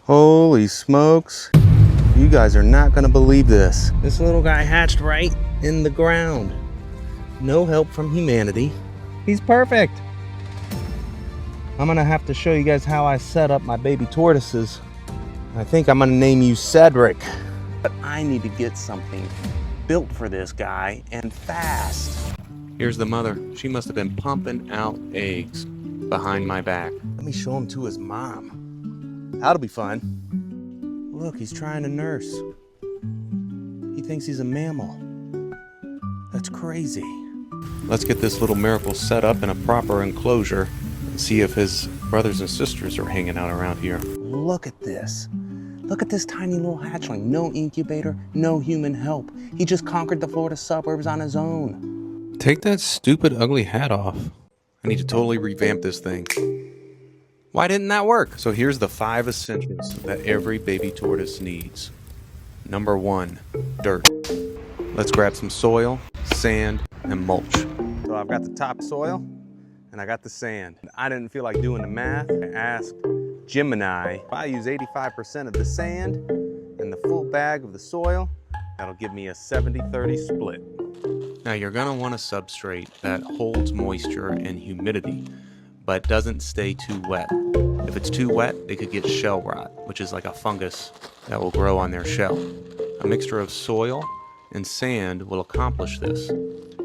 Holy smokes. You guys are not gonna believe this. This little guy hatched right in the ground. No help from humanity. He's perfect. I'm gonna have to show you guys how I set up my baby tortoises. I think I'm gonna name you Cedric. But I need to get something built for this guy and fast. Here's the mother. She must have been pumping out eggs behind my back. Let me show him to his mom. That'll be fun. Look, he's trying to nurse. He thinks he's a mammal. That's crazy. Let's get this little miracle set up in a proper enclosure and see if his brothers and sisters are hanging out around here. Look at this. Look at this tiny little hatchling. No incubator, no human help. He just conquered the Florida suburbs on his own. Take that stupid, ugly hat off. I need to totally revamp this thing. Why didn't that work? So here's the 5 essentials that every baby tortoise needs. Number 1, dirt. Let's grab some soil, sand, and mulch. So I've got the topsoil and I got the sand. I didn't feel like doing the math. I asked Gemini, if I use 85% of the sand and the full bag of the soil, that'll give me a 70-30 split. Now you're gonna want a substrate that holds moisture and humidity, but doesn't stay too wet. If it's too wet, it could get shell rot, which is like a fungus that will grow on their shell. A mixture of soil and sand will accomplish this.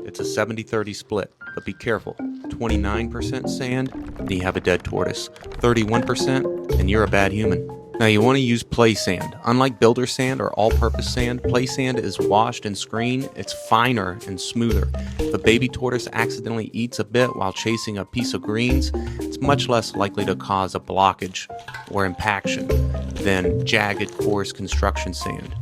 It's a 70-30 split, but be careful. 29% sand, and you have a dead tortoise. 31%, and you're a bad human. Now you want to use play sand. Unlike builder sand or all-purpose sand, play sand is washed and screened. It's finer and smoother. If a baby tortoise accidentally eats a bit while chasing a piece of greens, it's much less likely to cause a blockage or impaction than jagged, coarse construction sand.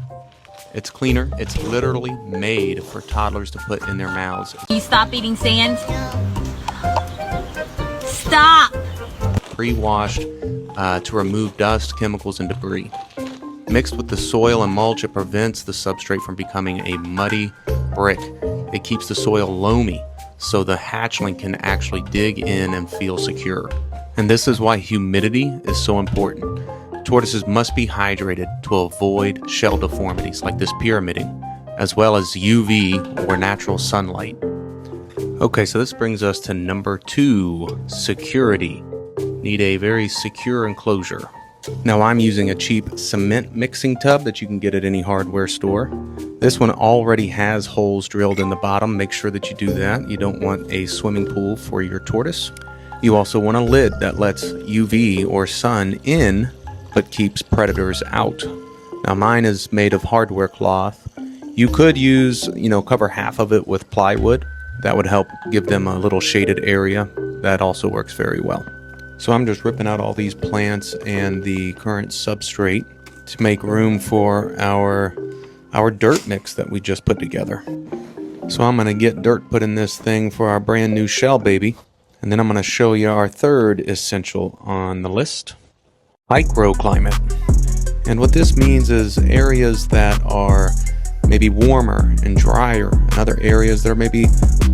It's cleaner. It's literally made for toddlers to put in their mouths. You stop eating sand? Stop! Pre-washed to remove dust, chemicals, and debris. Mixed with the soil and mulch, it prevents the substrate from becoming a muddy brick. It keeps the soil loamy, so the hatchling can actually dig in and feel secure. And this is why humidity is so important. Tortoises must be hydrated to avoid shell deformities like this pyramiding, as well as UV or natural sunlight. Okay, so this brings us to number 2, security. Need a very secure enclosure. Now I'm using a cheap cement mixing tub that you can get at any hardware store. This one already has holes drilled in the bottom. Make sure that you do that. You don't want a swimming pool for your tortoise. You also want a lid that lets UV or sun in, but keeps predators out. Now mine is made of hardware cloth. You could use, cover half of it with plywood. That would help give them a little shaded area. That also works very well. So I'm just ripping out all these plants and the current substrate to make room for our dirt mix that we just put together. So I'm gonna get dirt put in this thing for our brand new shell baby. And then I'm gonna show you our 3rd essential on the list, microclimate. And what this means is areas that are maybe warmer and drier, and other areas that are maybe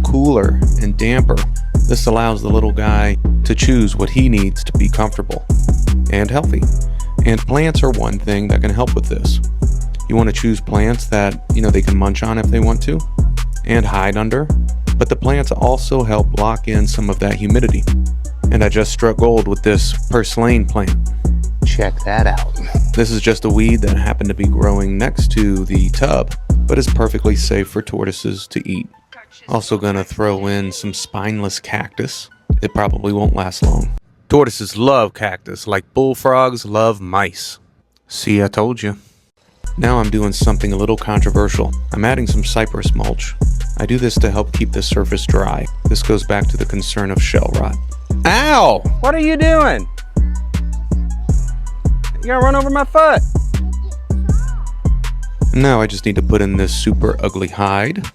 cooler and damper. This allows the little guy to choose what he needs to be comfortable and healthy. And plants are one thing that can help with this. You want to choose plants that, they can munch on if they want to and hide under. But the plants also help lock in some of that humidity. And I just struck gold with this purslane plant. Check that out. This is just a weed that happened to be growing next to the tub, but is perfectly safe for tortoises to eat. Also gonna throw in some spineless cactus. It probably won't last long. Tortoises love cactus like bullfrogs love mice. See, I told you. Now I'm doing something a little controversial. I'm adding some cypress mulch. I do this to help keep the surface dry. This goes back to the concern of shell rot. Ow! What are you doing? You're gonna run over my foot. Now I just need to put in this super ugly hide.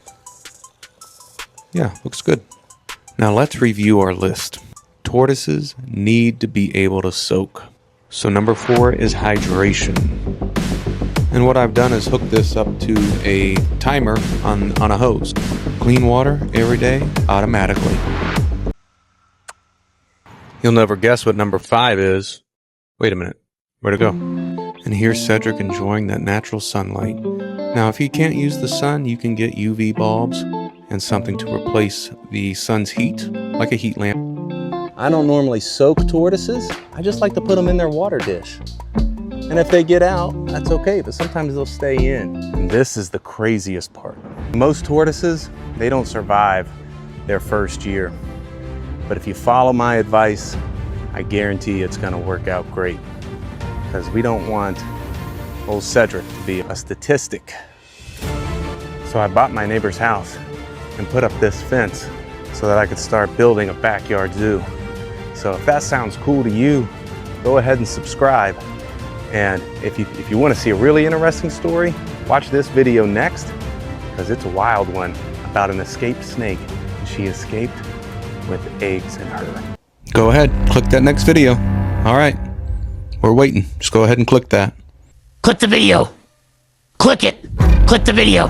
Yeah, looks good. Now let's review our list. Tortoises need to be able to soak. So number 4 is hydration. And what I've done is hook this up to a timer on a hose. Clean water every day, automatically. You'll never guess what number 5 is. Wait a minute, where'd it go? And here's Cedric enjoying that natural sunlight. Now, if you can't use the sun, you can get UV bulbs and something to replace the sun's heat, like a heat lamp. I don't normally soak tortoises. I just like to put them in their water dish. And if they get out, that's okay, but sometimes they'll stay in. And this is the craziest part. Most tortoises, they don't survive their first year. But if you follow my advice, I guarantee it's gonna work out great. Because we don't want old Cedric to be a statistic. So I bought my neighbor's house and put up this fence so that I could start building a backyard zoo. So if that sounds cool to you, go ahead and subscribe. And if you want to see a really interesting story, watch this video next, because it's a wild one about an escaped snake. And she escaped with eggs in her. Go ahead, click that next video. All right, we're waiting. Just go ahead and click that. Click the video. Click it. Click the video.